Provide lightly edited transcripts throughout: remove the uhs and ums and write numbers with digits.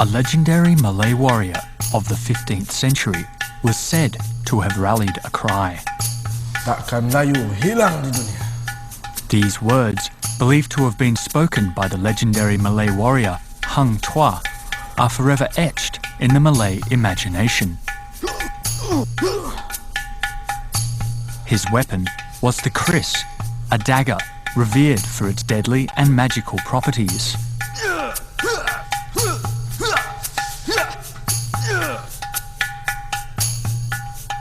A legendary Malay warrior of the 15th century was said to have rallied a cry. Takkan layu hilang di dunia. These words, believed to have been spoken by the legendary Malay warrior Hang Tuah, are forever etched in the Malay imagination. His weapon was the Keris, a dagger revered for its deadly and magical properties.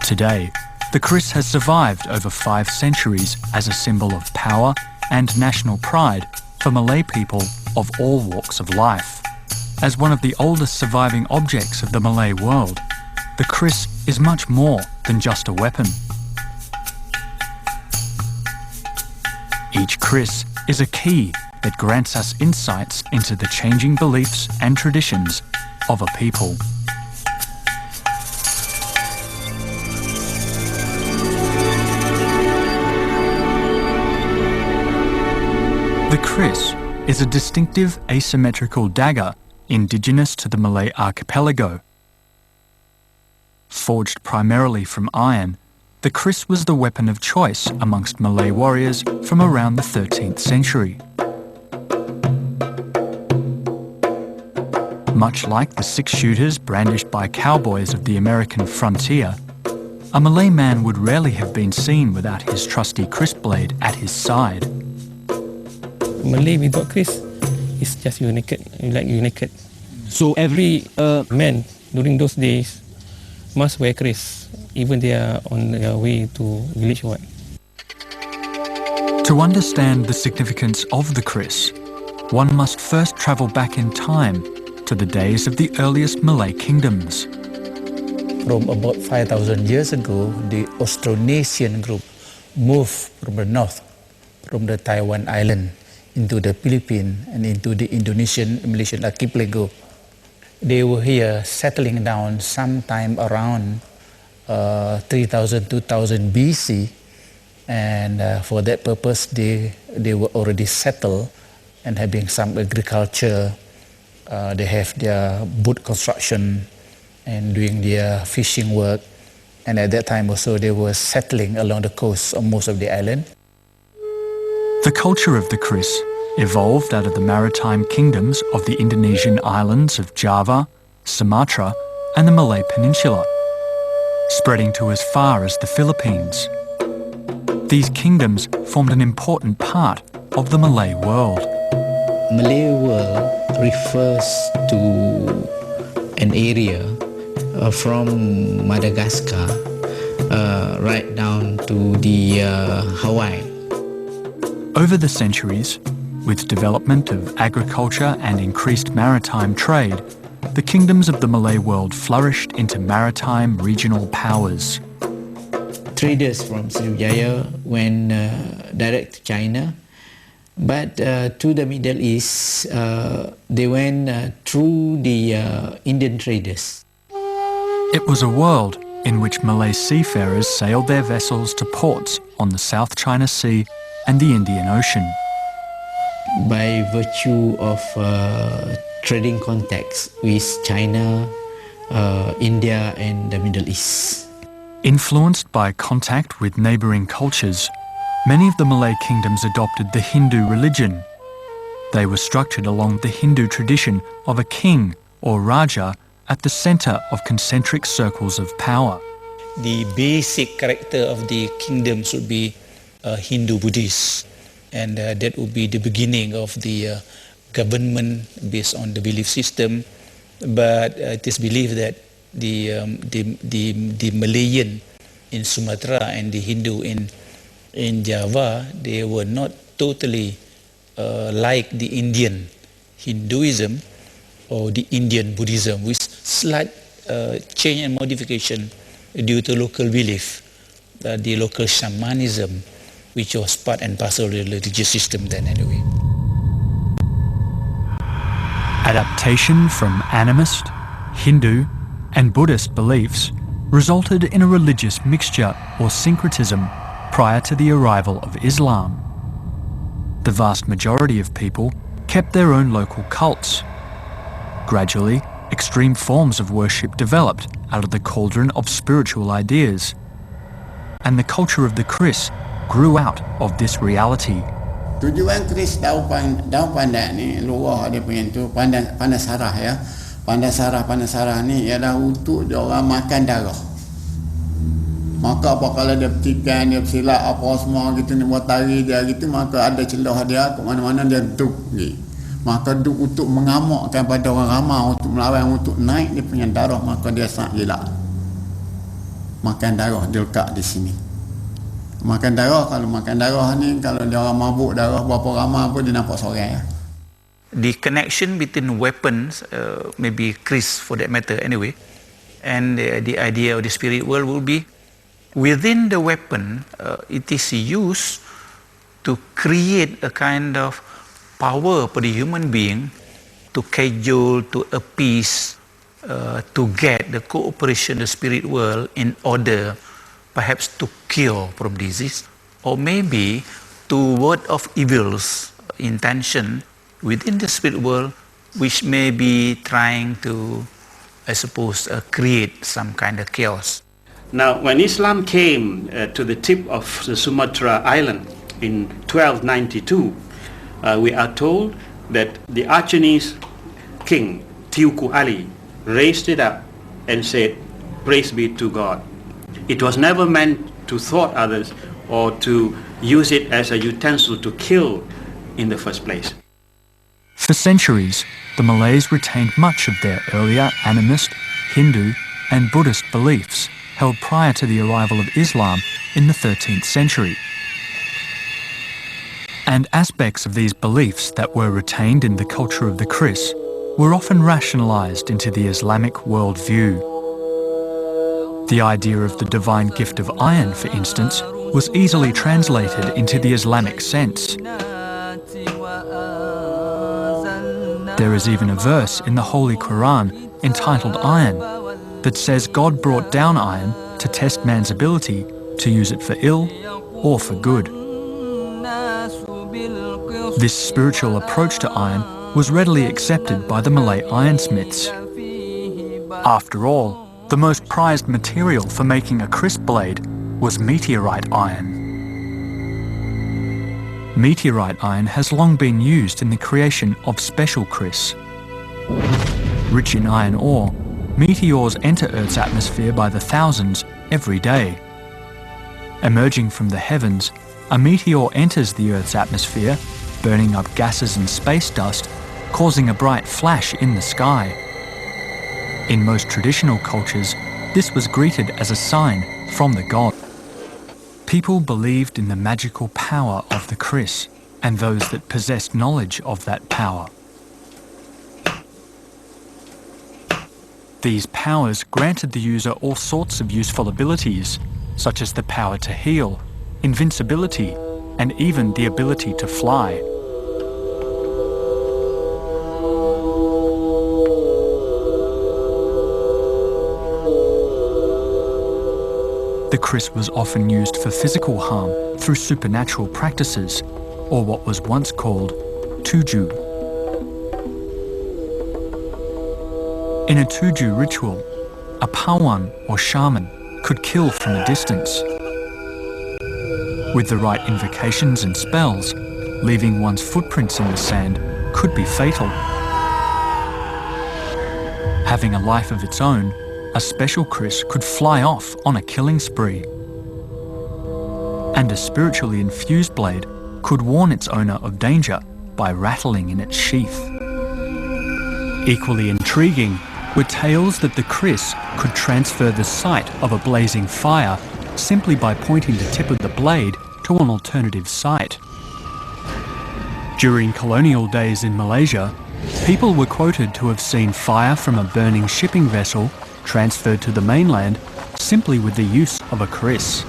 Today, the Keris has survived over 5 centuries as a symbol of power and national pride for Malay people of all walks of life. As one of the oldest surviving objects of the Malay world, the Keris is much more than just a weapon. Each Keris is a key that grants us insights into the changing beliefs and traditions of a people. The Keris is a distinctive asymmetrical dagger indigenous to the Malay archipelago. Forged primarily from iron, the Keris was the weapon of choice amongst Malay warriors from around the 13th century. Much like the 6-shooters brandished by cowboys of the American frontier, a Malay man would rarely have been seen without his trusty Keris blade at his side. Malay without Keris is just naked, naked. So every man during those days must wear Keris, even they are on their way to village or what. To understand the significance of the Keris, one must first travel back in time to the days of the earliest Malay kingdoms. From about 5,000 years ago, the Austronesian group moved from the north, from the Taiwan island, into the Philippines and into the Indonesian Malaysian archipelago. They were here settling down sometime around 3000, 2000 BC, and for that purpose they were already settled and having some agriculture. They have their boat construction and doing their fishing work, and at that time also they were settling along the coast of most of the island. The culture of the Keris evolved out of the maritime kingdoms of the Indonesian islands of Java, Sumatra and the Malay Peninsula, spreading to as far as the Philippines. These kingdoms formed an important part of the Malay world. Malay world refers to an area from Madagascar right down to the Hawaii. Over the centuries, with development of agriculture and increased maritime trade, the kingdoms of the Malay world flourished into maritime regional powers. Traders from Sriwijaya went direct to China, but to the Middle East, they went through the Indian traders. It was a world in which Malay seafarers sailed their vessels to ports on the South China Sea and the Indian Ocean. By virtue of trading contacts with China, India and the Middle East. Influenced by contact with neighbouring cultures, many of the Malay kingdoms adopted the Hindu religion. They were structured along the Hindu tradition of a king or Raja at the centre of concentric circles of power. The basic character of the kingdom should be Hindu-Buddhist, and that would be the beginning of the government based on the belief system. But it is believed that the Malayan in Sumatra and the Hindu in Java, they were not totally like the Indian Hinduism or the Indian Buddhism, with slight change and modification due to local belief, the local shamanism, which was part and parcel of the religious system then anyway. Adaptation from animist, Hindu and Buddhist beliefs resulted in a religious mixture or syncretism prior to the arrival of Islam. The vast majority of people kept their own local cults. Gradually, extreme forms of worship developed out of the cauldron of spiritual ideas. And the culture of the Keris grew out of this reality. Tujuan Keris daun pandan ni luar dia punya tu pandan sarah ya. Pandan sarah ni ialah untuk dia orang makan darah. Maka apa kalau dia petikan, dia silap apa semua gitu ni buat tari dia gitu, maka ada celah dia ke mana-mana dia duk ni. Maka duk untuk mengamakkan pada orang ramai untuk melawan untuk naik dia punya darah, maka dia sangat gila. Makan darah dia letak di sini. Makan darah, kalau makan darah ni kalau dia orang mabuk darah berapa ramai pun dia nampak seorang ya. The connection between weapons, maybe Keris for that matter anyway, and the idea of the spirit world will be within the weapon, it is used to create a kind of power for the human being to cajole, to appease, to get the cooperation of the spirit world in order perhaps to cure from disease, or maybe to ward off evils, intention within the spirit world which may be trying to, I suppose, create some kind of chaos. Now, when Islam came to the tip of the Sumatra island in 1292, we are told that the Achenese king, Tiuku Ali, raised it up and said, "Praise be to God." It was never meant to thwart others or to use it as a utensil to kill in the first place. For centuries, the Malays retained much of their earlier animist, Hindu and Buddhist beliefs held prior to the arrival of Islam in the 13th century. And aspects of these beliefs that were retained in the culture of the Keris were often rationalised into the Islamic worldview. The idea of the divine gift of iron, for instance, was easily translated into the Islamic sense. There is even a verse in the Holy Quran entitled Iron that says God brought down iron to test man's ability to use it for ill or for good. This spiritual approach to iron was readily accepted by the Malay ironsmiths. After all, the most prized material for making a Keris blade was meteorite iron. Meteorite iron has long been used in the creation of special Keris. Rich in iron ore, meteors enter Earth's atmosphere by the thousands every day. Emerging from the heavens, a meteor enters the Earth's atmosphere, burning up gases and space dust, causing a bright flash in the sky. In most traditional cultures, this was greeted as a sign from the god. People believed in the magical power of the Keris and those that possessed knowledge of that power. These powers granted the user all sorts of useful abilities, such as the power to heal, invincibility, and even the ability to fly. The Keris was often used for physical harm through supernatural practices, or what was once called tuju. In a tuju ritual, a pawan or shaman could kill from a distance. With the right invocations and spells, leaving one's footprints in the sand could be fatal. Having a life of its own, a special Keris could fly off on a killing spree. And a spiritually infused blade could warn its owner of danger by rattling in its sheath. Equally intriguing were tales that the Keris could transfer the sight of a blazing fire simply by pointing the tip of the blade to an alternative site. During colonial days in Malaysia, people were quoted to have seen fire from a burning shipping vessel transferred to the mainland simply with the use of a Keris.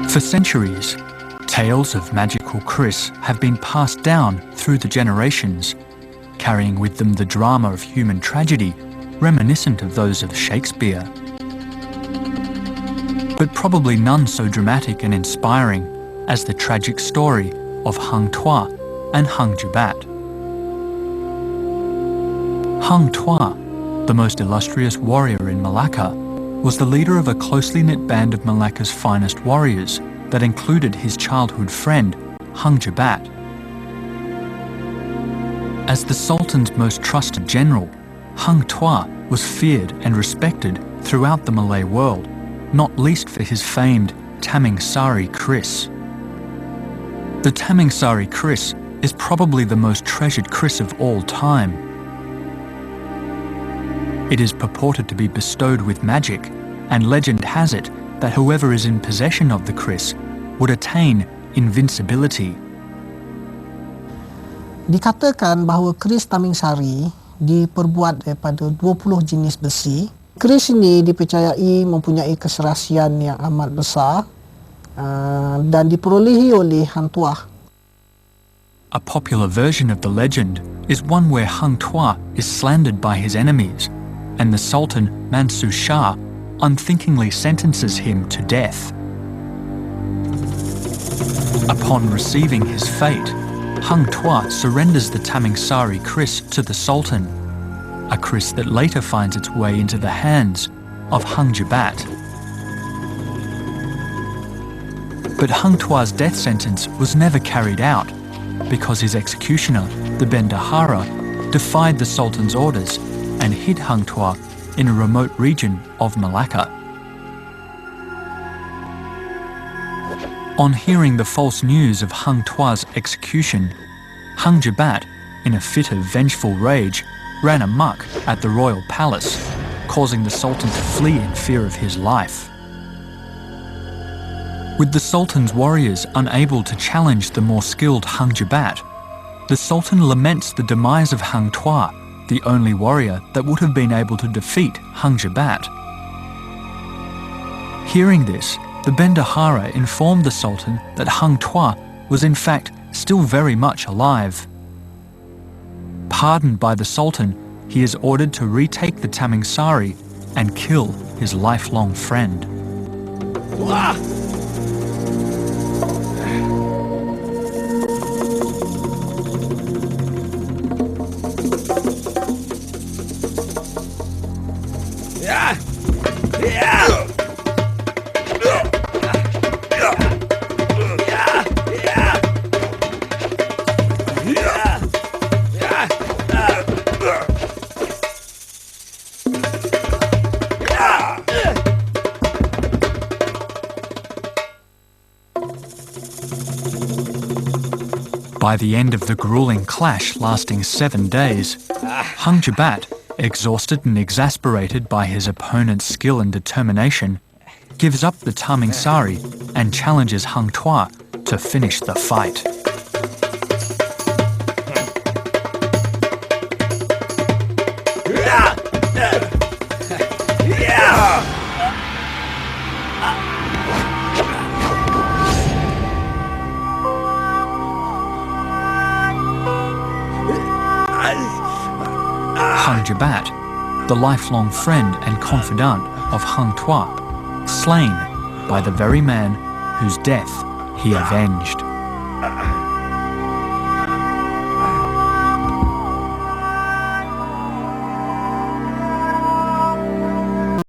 For centuries, tales of magical Keris have been passed down through the generations, carrying with them the drama of human tragedy reminiscent of those of Shakespeare. but probably none so dramatic and inspiring as the tragic story of Hang Tuah and Hang Jubat. Hang Tuah, the most illustrious warrior in Malacca, was the leader of a closely knit band of Malacca's finest warriors that included his childhood friend, Hang Jubat. As the Sultan's most trusted general, Hang Tuah was feared and respected throughout the Malay world, not least for his famed Taming Sari Keris. The Taming Sari Keris is probably the most treasured Keris of all time. It is purported to be bestowed with magic, and legend has it that whoever is in possession of the Keris would attain invincibility. Dikatakan bahawa keris Taming Sari diperbuat daripada 20 jenis besi. Keris ini dipercayai mempunyai keserasian yang amat besar dan diperolehi oleh Hang Tuah. A popular version of the legend is one where Hang Tuah is slandered by his enemies, and the Sultan Mansur Shah unthinkingly sentences him to death. Upon receiving his fate, Hang Tuah surrenders the Taming Sari Keris to the Sultan, a Keris that later finds its way into the hands of Hang Jubat. But Hang Tuah's death sentence was never carried out because his executioner, the Bendahara, defied the Sultan's orders and hid Hang Tuah in a remote region of Malacca. On hearing the false news of Hang Tuah's execution, Hang Jubat, in a fit of vengeful rage, ran amok at the royal palace, causing the Sultan to flee in fear of his life. With the Sultan's warriors unable to challenge the more skilled Hang Jubat, the Sultan laments the demise of Hang Tuah, the only warrior that would have been able to defeat Hang Jubat. Hearing this, the Bendahara informed the Sultan that Hang Tuah was in fact still very much alive. Pardoned by the Sultan, he is ordered to retake the Taming Sari and kill his lifelong friend. By the end of the grueling clash lasting 7 days, Hang Jubat, exhausted and exasperated by his opponent's skill and determination, gives up the Taming Sari and challenges Hang Tuah to finish the fight. Hang Jubat, the lifelong friend and confidant of Hang Tuah, slain by the very man whose death he avenged.